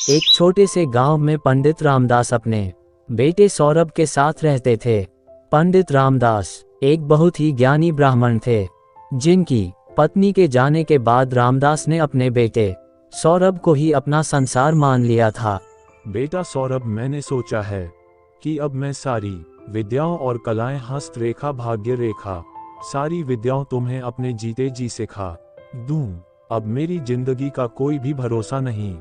एक छोटे से गांव में पंडित रामदास अपने बेटे सौरभ के साथ रहते थे। पंडित रामदास एक बहुत ही ज्ञानी ब्राह्मण थे, जिनकी पत्नी के जाने के बाद रामदास ने अपने बेटे सौरभ को ही अपना संसार मान लिया था। बेटा सौरभ, मैंने सोचा है कि अब मैं सारी विद्याओं और कलाएं, हस्त रेखा, भाग्य रेखा, सारी विद्याओं तुम्हें अपने जीते जी सिखा दूं। अब मेरी जिंदगी का कोई भी भरोसा नहीं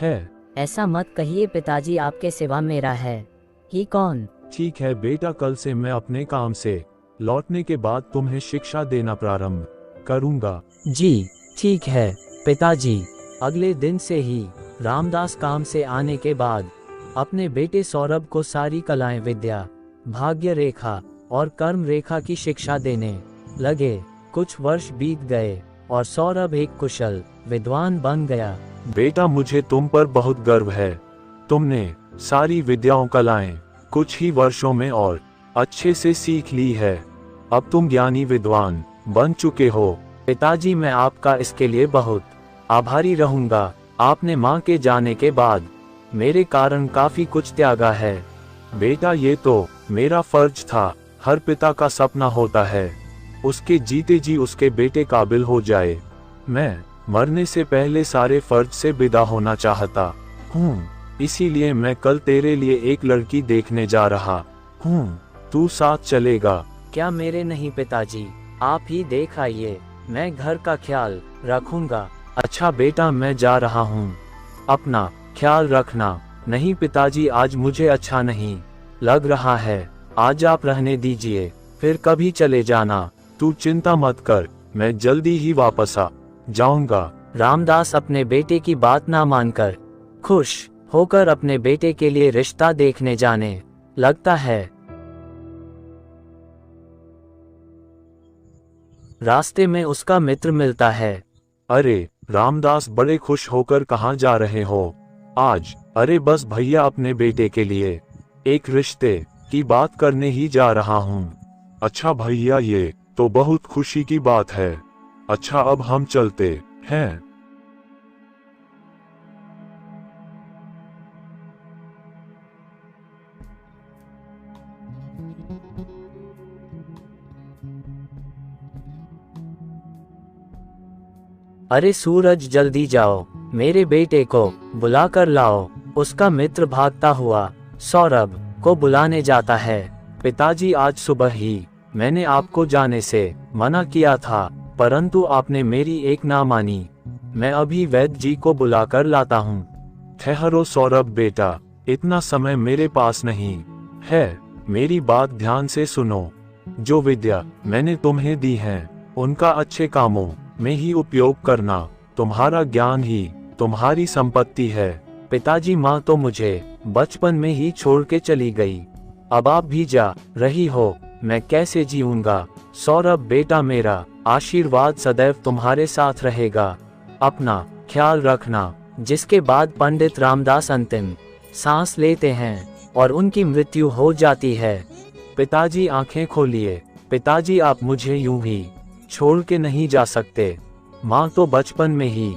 है। ऐसा मत कहिए पिताजी, आपके सिवा मेरा है ही कौन। ठीक है बेटा, कल से मैं अपने काम से लौटने के बाद तुम्हें शिक्षा देना प्रारंभ करूंगा। जी ठीक है पिताजी। अगले दिन से ही रामदास काम से आने के बाद अपने बेटे सौरभ को सारी कलाएं, विद्या, भाग्य रेखा और कर्म रेखा की शिक्षा देने लगे। कुछ वर्ष बीत गए और सौरभ एक कुशल विद्वान बन गया। बेटा, मुझे तुम पर बहुत गर्व है। तुमने सारी विद्याओं, कलाएं कुछ ही वर्षों में और अच्छे से सीख ली है। अब तुम ज्ञानी विद्वान बन चुके हो। पिताजी, मैं आपका इसके लिए बहुत आभारी रहूंगा। आपने माँ के जाने के बाद मेरे कारण काफी कुछ त्यागा है। बेटा, ये तो मेरा फर्ज था। हर पिता का सपना होता है उसके जीते जी उसके बेटे काबिल हो जाए। मैं मरने से पहले सारे फर्ज से विदा होना चाहता हूँ, इसीलिए मैं कल तेरे लिए एक लड़की देखने जा रहा हूँ। तू साथ चलेगा क्या? मेरे नहीं पिताजी, आप ही देख आइए, मैं घर का ख्याल रखूंगा। अच्छा बेटा, मैं जा रहा हूँ, अपना ख्याल रखना। नहीं पिताजी, आज मुझे अच्छा नहीं लग रहा है, आज आप रहने दीजिए, फिर कभी चले जाना। तू चिंता मत कर, मैं जल्दी ही वापस आ जाऊंगा। रामदास अपने बेटे की बात ना मानकर खुश होकर अपने बेटे के लिए रिश्ता देखने जाने लगता है। रास्ते में उसका मित्र मिलता है। अरे रामदास, बड़े खुश होकर कहाँ जा रहे हो आज? अरे बस भैया, अपने बेटे के लिए एक रिश्ते की बात करने ही जा रहा हूँ। अच्छा भैया, ये तो बहुत खुशी की बात है। अच्छा, अब हम चलते हैं। अरे सूरज, जल्दी जाओ, मेरे बेटे को बुला कर लाओ। उसका मित्र भागता हुआ सौरभ को बुलाने जाता है। पिताजी, आज सुबह ही मैंने आपको जाने से मना किया था, परंतु आपने मेरी एक ना मानी। मैं अभी वैद्य जी को बुलाकर लाता हूँ। ठहरो सौरभ बेटा, इतना समय मेरे पास नहीं है। मेरी बात ध्यान से सुनो। जो विद्या मैंने तुम्हें दी है, उनका अच्छे कामों में ही उपयोग करना। तुम्हारा ज्ञान ही तुम्हारी संपत्ति है। पिताजी, माँ तो मुझे बचपन में ही छोड़ के चली गई, अब आप भी जा रही हो, मैं कैसे जीऊंगा? सौरभ बेटा, मेरा आशीर्वाद सदैव तुम्हारे साथ रहेगा। अपना ख्याल रखना। जिसके बाद पंडित रामदास अंतिम सांस लेते हैं और उनकी मृत्यु हो जाती है। पिताजी, आंखें खोलिए। पिताजी, आप मुझे यूं ही छोड़ के नहीं जा सकते। माँ तो बचपन में ही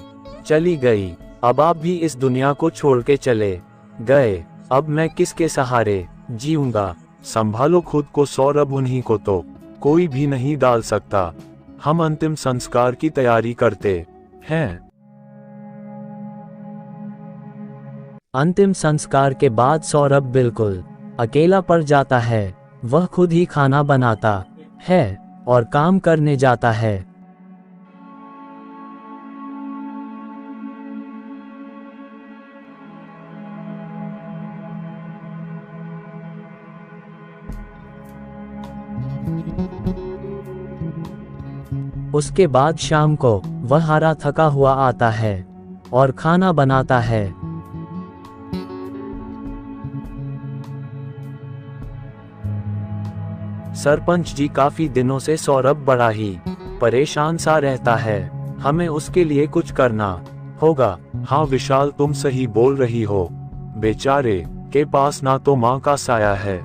चली गई, अब आप भी इस दुनिया को छोड़ के चले गए। अब मैं किसके सहारे जीऊंगा? संभालो खुद को सौरभ, उन्हीं को तो कोई भी नहीं डाल सकता। हम अंतिम संस्कार की तैयारी करते हैं। अंतिम संस्कार के बाद सौरभ बिल्कुल अकेला पड़ जाता है। वह खुद ही खाना बनाता है और काम करने जाता है। उसके बाद शाम को वह हारा थका हुआ आता है और खाना बनाता है। सरपंच जी, काफी दिनों से सौरभ बड़ा ही परेशान सा रहता है, हमें उसके लिए कुछ करना होगा। हाँ विशाल, तुम सही बोल रही हो। बेचारे के पास ना तो माँ का साया है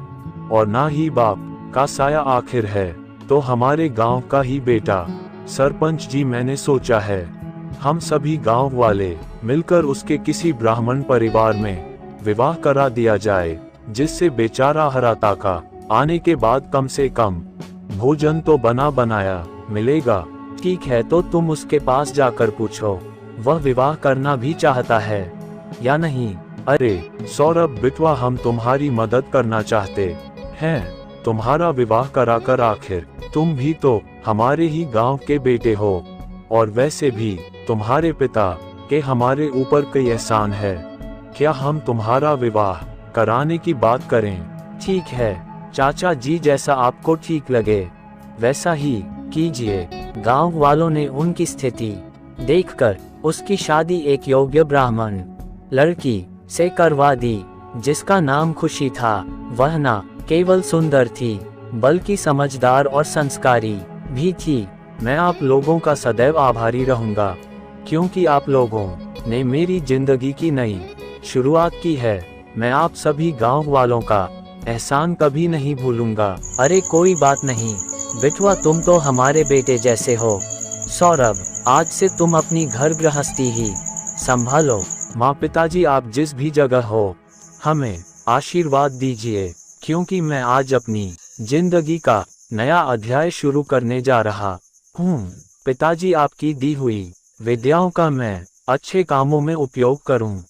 और ना ही बाप का साया, आखिर है तो हमारे गांव का ही बेटा। सरपंच जी, मैंने सोचा है हम सभी गांव वाले मिलकर उसके किसी ब्राह्मण परिवार में विवाह करा दिया जाए, जिससे बेचारा हराता का आने के बाद कम से कम भोजन तो बना बनाया मिलेगा। ठीक है, तो तुम उसके पास जाकर पूछो वह विवाह करना भी चाहता है या नहीं। अरे सौरभ बिटवा, हम तुम्हारी मदद करना चाहते हैं, तुम्हारा विवाह कराकर आखिर तुम भी तो हमारे ही गांव के बेटे हो, और वैसे भी तुम्हारे पिता के हमारे ऊपर कई एहसान है। क्या हम तुम्हारा विवाह कराने की बात करें? ठीक है चाचा जी, जैसा आपको ठीक लगे वैसा ही कीजिए। गांव वालों ने उनकी स्थिति देखकर उसकी शादी एक योग्य ब्राह्मण लड़की से करवा दी, जिसका नाम खुशी था। वह न केवल सुंदर थी बल्कि समझदार और संस्कारी भी थी। मैं आप लोगों का सदैव आभारी रहूंगा, क्योंकि आप लोगों ने मेरी जिंदगी की नई शुरुआत की है। मैं आप सभी गांव वालों का एहसान कभी नहीं भूलूंगा। अरे कोई बात नहीं बिटवा, तुम तो हमारे बेटे जैसे हो। सौरभ, आज से तुम अपनी घर गृहस्थी ही संभालो। माँ पिताजी, आप जिस भी जगह हो हमें आशीर्वाद दीजिए, क्योंकि मैं आज अपनी जिंदगी का नया अध्याय शुरू करने जा रहा हूँ। पिताजी, आपकी दी हुई विद्याओं का मैं अच्छे कामों में उपयोग करूँ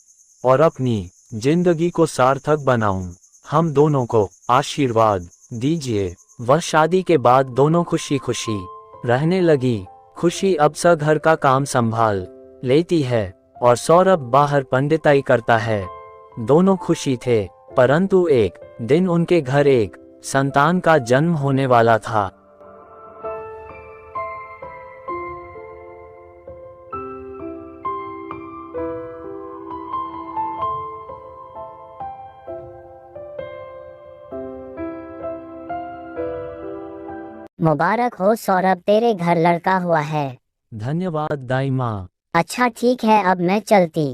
और अपनी जिंदगी को सार्थक बनाऊं। हम दोनों को आशीर्वाद दीजिए। वह शादी के बाद दोनों खुशी खुशी रहने लगी। खुशी अब सा घर का काम संभाल लेती है और सौरभ बाहर पंडिताई करता है। दोनों खुशी थे, परंतु एक दिन उनके घर एक संतान का जन्म होने वाला था। मुबारक हो सौरभ, तेरे घर लड़का हुआ है। धन्यवाद दाई माँ। अच्छा ठीक है, अब मैं चलती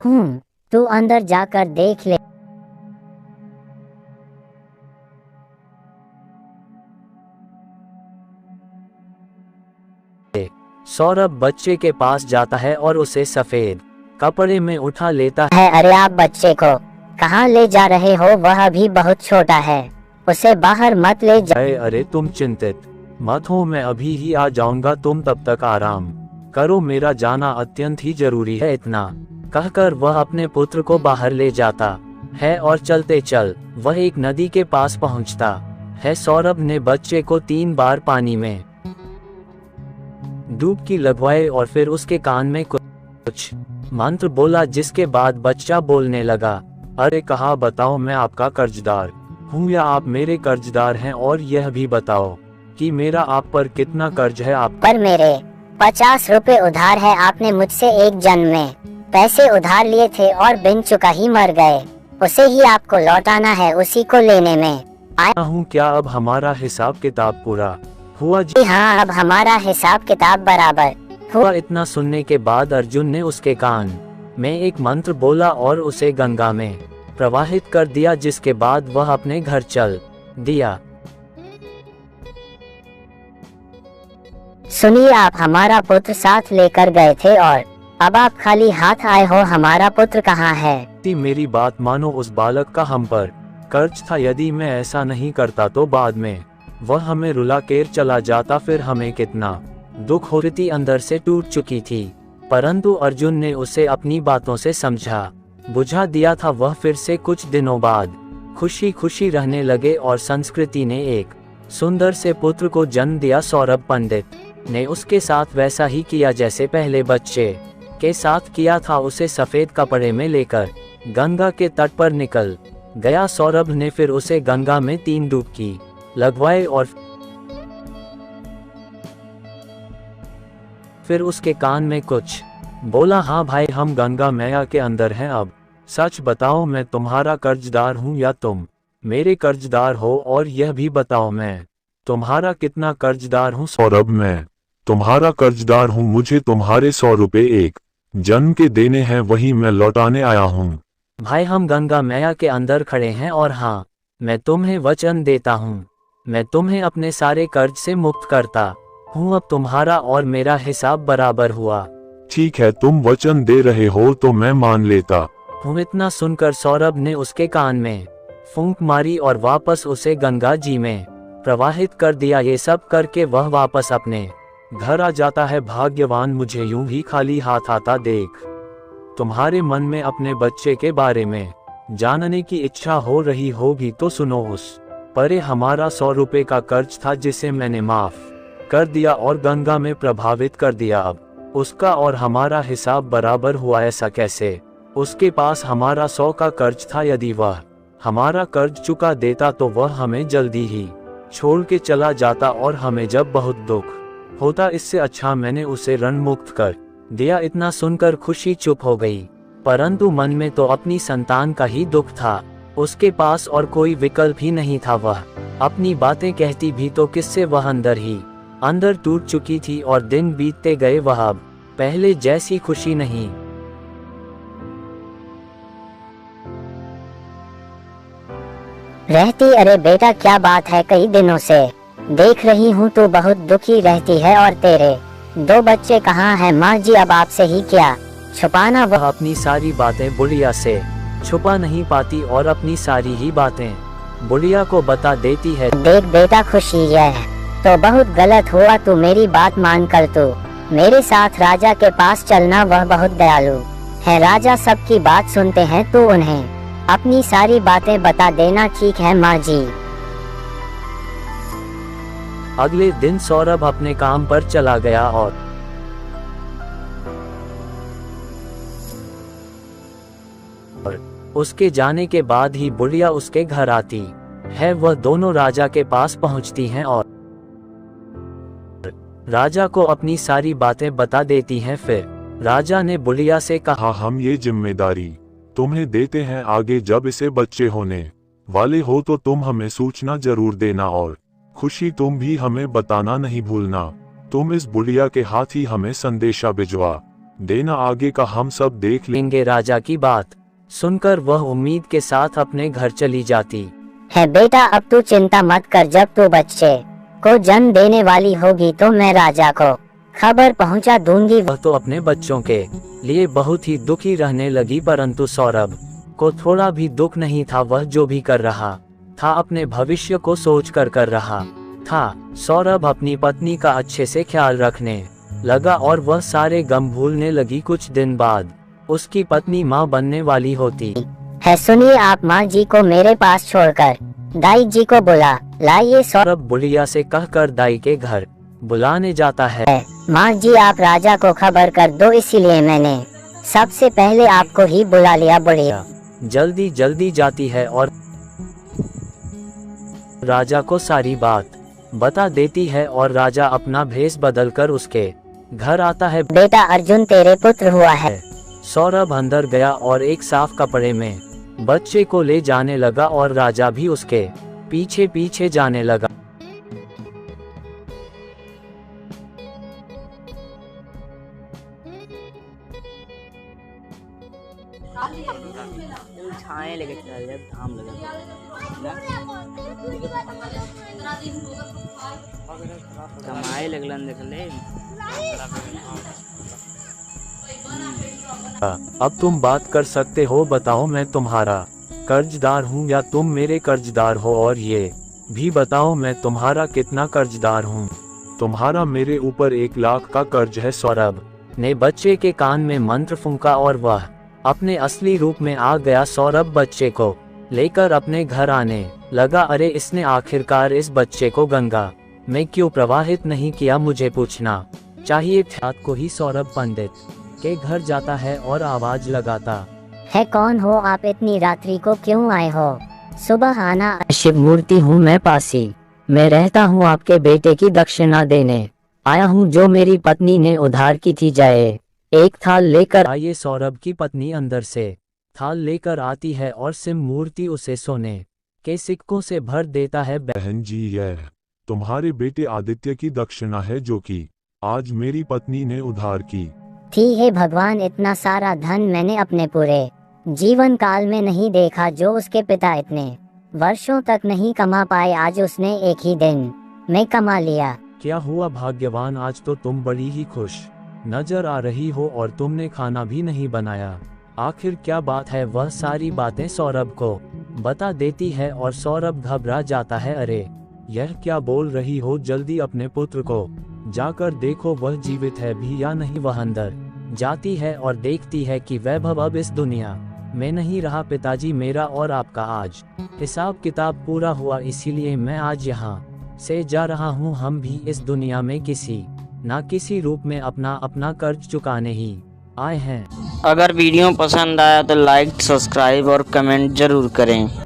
हूँ, तू अंदर जाकर देख ले। सौरभ बच्चे के पास जाता है और उसे सफेद कपड़े में उठा लेता है। अरे आप बच्चे को कहाँ ले जा रहे हो? वह अभी बहुत छोटा है, उसे बाहर मत ले जाए। अरे तुम चिंतित मत हो, मैं अभी ही आ जाऊंगा, तुम तब तक आराम करो, मेरा जाना अत्यंत ही जरूरी है। इतना कहकर वह अपने पुत्र को बाहर ले जाता है और चलते चल वह एक नदी के पास पहुंचता है। सौरभ ने बच्चे को 3 बार पानी में डुबकी लगवाई और फिर उसके कान में कुछ मंत्र बोला, जिसके बाद बच्चा बोलने लगा। अरे कहा बताओ, मैं आपका कर्जदार हूँ या आप मेरे कर्जदार हैं? और यह भी बताओ कि मेरा आप पर कितना कर्ज है? आप पर मेरे 50 रुपए उधार है। आपने मुझसे एक जन्म में पैसे उधार लिए थे और बिन चुका ही मर गए, उसे ही आपको लौटाना है, उसी को लेने में आया हूँ। क्या अब हमारा हिसाब किताब पूरा हुआ? जी हाँ, अब हमारा हिसाब किताब बराबर हुआ। इतना सुनने के बाद अर्जुन ने उसके कान में एक मंत्र बोला और उसे गंगा में प्रवाहित कर दिया, जिसके बाद वह अपने घर चल दिया। सुनिए, आप हमारा पुत्र साथ लेकर गए थे और अब आप खाली हाथ आए हो। हमारा पुत्र कहाँ है? मेरी बात मानो, उस बालक का हम पर कर्ज था। यदि मैं ऐसा नहीं करता तो बाद में वह हमें रुला कर चला जाता, फिर हमें कितना दुख होती अंदर से टूट चुकी थी। परंतु अर्जुन ने उसे अपनी बातों से समझा बुझा दिया था। वह फिर से कुछ दिनों बाद खुशी खुशी रहने लगे और संस्कृति ने एक सुंदर से पुत्र को जन्म दिया। सौरभ पंडित ने उसके साथ वैसा ही किया जैसे पहले बच्चे के साथ किया था। उसे सफेद कपड़े में लेकर गंगा के तट पर निकल गया। सौरभ ने फिर उसे गंगा में 3 डुबकी लगवाए और फिर उसके कान में कुछ बोला। हाँ भाई, हम गंगा मैया के अंदर हैं। अब सच बताओ, मैं तुम्हारा कर्जदार हूँ या तुम मेरे कर्जदार हो? और यह भी बताओ, मैं तुम्हारा कितना कर्जदार हूँ? सौरभ, मैं तुम्हारा कर्जदार हूँ। मुझे तुम्हारे 100 रुपए एक जन्म के देने हैं, वही मैं लौटाने आया हूँ। भाई, हम गंगा मैया के अंदर खड़े हैं और हाँ, मैं तुम्हें वचन देता हूँ, मैं तुम्हें अपने सारे कर्ज से मुक्त करता हूँ। अब तुम्हारा और मेरा हिसाब बराबर हुआ। ठीक है, तुम वचन दे रहे हो तो मैं मान लेता हूँ। इतना सुनकर सौरभ ने उसके कान में फूंक मारी और वापस उसे गंगा जी में प्रवाहित कर दिया। ये सब करके वह वापस अपने घर आ जाता है। भाग्यवान मुझे यूं ही खाली हाथ आता देख। तुम्हारे मन में अपने बच्चे के बारे में जानने की इच्छा हो रही होगी तो सुनो। उस परे हमारा 100 रुपए का कर्ज था जिसे मैंने माफ कर दिया और गंगा में प्रभावित कर दिया। अब उसका और हमारा हिसाब बराबर हुआ। ऐसा कैसे? उसके पास हमारा 100 का कर्ज था। यदि वह हमारा कर्ज चुका देता तो वह हमें जल्दी ही छोड़ के चला जाता और हमें जब बहुत दुख होता। इससे अच्छा मैंने उसे ऋण मुक्त कर दिया। इतना सुनकर खुशी चुप हो गई, परंतु मन में तो अपनी संतान का ही दुख था। उसके पास और कोई विकल्प ही नहीं था। वह अपनी बातें कहती भी तो किससे? वह अंदर ही अंदर टूट चुकी थी और दिन बीतते गए। वह अब पहले जैसी खुशी नहीं रहती। अरे बेटा, क्या बात है? कई दिनों से देख रही हूँ तू बहुत दुखी रहती है। और तेरे 2 बच्चे कहाँ हैं? माँ जी अब आपसे ही क्या छुपाना। वह अपनी सारी बातें बुढ़िया से छुपा नहीं पाती और अपनी सारी ही बातें बुढ़िया को बता देती है। देख बेटा, खुशी यह तो बहुत गलत हुआ। तू मेरी बात मान कर तू मेरे साथ राजा के पास चलना। वह बहुत दयालु है। राजा सबकी बात सुनते हैं। तू उन्हें अपनी सारी बातें बता देना। ठीक है माँ जी। अगले दिन सौरभ अपने काम पर चला गया और उसके जाने के बाद ही बुढ़िया उसके घर आती है। वह दोनों राजा के पास पहुंचती हैं और राजा को अपनी सारी बातें बता देती हैं। फिर राजा ने बुढ़िया से कहा, हम ये जिम्मेदारी तुम्हें देते हैं। आगे जब इसे बच्चे होने वाले हो तो तुम हमें सूचना जरूर देना और खुशी तुम भी हमें बताना नहीं भूलना। तुम इस बुढ़िया के हाथ ही हमें संदेशा भिजवा देना। आगे का हम सब देख लेंगे। राजा की बात सुनकर वह उम्मीद के साथ अपने घर चली जाती है। बेटा अब तू चिंता मत कर। जब तू बच्चे को जन्म देने वाली होगी तो मैं राजा को खबर पहुंचा दूंगी। वह तो अपने बच्चों के लिए बहुत ही दुखी रहने लगी, परंतु सौरभ को थोड़ा भी दुख नहीं था। वह जो भी कर रहा था अपने भविष्य को सोच कर रहा था। सौरभ अपनी पत्नी का अच्छे से ख्याल रखने लगा और वह सारे गम भूलने लगी। कुछ दिन बाद उसकी पत्नी माँ बनने वाली होती है। सुनिए, आप माँ जी को मेरे पास छोड़कर दाई जी को बुला लाइए। सौरभ बुढ़िया से कहकर दाई के घर बुलाने जाता है। माँ जी आप राजा को खबर कर दो, इसीलिए मैंने सबसे पहले आपको ही बुला लिया। बुढ़िया जल्दी जल्दी जाती है और राजा को सारी बात बता देती है और राजा अपना भेष बदलकर उसके घर आता है। बेटा अर्जुन तेरे पुत्र हुआ है। सौरभ अंदर गया और एक साफ कपड़े में बच्चे को ले जाने लगा और राजा भी उसके पीछे पीछे जाने लगा। छाए लेके चल जाए, घाम लगे कमाए लगलन देख ले। अब तुम बात कर सकते हो। बताओ मैं तुम्हारा कर्जदार हूँ या तुम मेरे कर्जदार हो? और ये भी बताओ मैं तुम्हारा कितना कर्जदार हूँ? तुम्हारा मेरे ऊपर 1 लाख का कर्ज है। सौरभ ने बच्चे के कान में मंत्र फूंका और वह अपने असली रूप में आ गया। सौरभ बच्चे को लेकर अपने घर आने लगा। अरे इसने आखिरकार इस बच्चे को गंगा में क्यों प्रवाहित नहीं किया? मुझे पूछना चाहिए था। को ही सौरभ पंडित के घर जाता है और आवाज लगाता है, कौन हो आप? इतनी रात्रि को क्यों आए हो? सुबह आना। शिव मूर्ति हूँ मैं पासी। मैं रहता हूँ आपके बेटे की दक्षिणा देने आया हूँ जो मेरी पत्नी ने उधार की थी। जाए एक थाल लेकर आइए। सौरभ की पत्नी अंदर से थाल लेकर आती है और शिव मूर्ति उसे सोने के सिक्कों से भर देता है। बहन जी, यह तुम्हारे बेटे आदित्य की दक्षिणा है जो कि आज मेरी पत्नी ने उधार की थी। हे भगवान, इतना सारा धन मैंने अपने पूरे जीवन काल में नहीं देखा जो उसके पिता इतने वर्षों तक नहीं कमा पाए। आज उसने एक ही दिन में कमा लिया। क्या हुआ भाग्यवान? आज तो तुम बड़ी ही खुश नजर आ रही हो और तुमने खाना भी नहीं बनाया। आखिर क्या बात है? वह सारी बातें सौरभ को बता देती है और सौरभ घबरा जाता है। अरे यह क्या बोल रही हो? जल्दी अपने पुत्र को जाकर देखो वह जीवित है भी या नहीं। वह अंदर जाती है और देखती है कि वैभव अब इस दुनिया में नहीं रहा। पिताजी, मेरा और आपका आज हिसाब किताब पूरा हुआ, इसीलिए मैं आज यहाँ से जा रहा हूँ। हम भी इस दुनिया में किसी ना किसी रूप में अपना कर्ज चुकाने ही आए हैं। अगर वीडियो पसंद आया तो लाइक, सब्सक्राइब और कमेंट जरूर करें।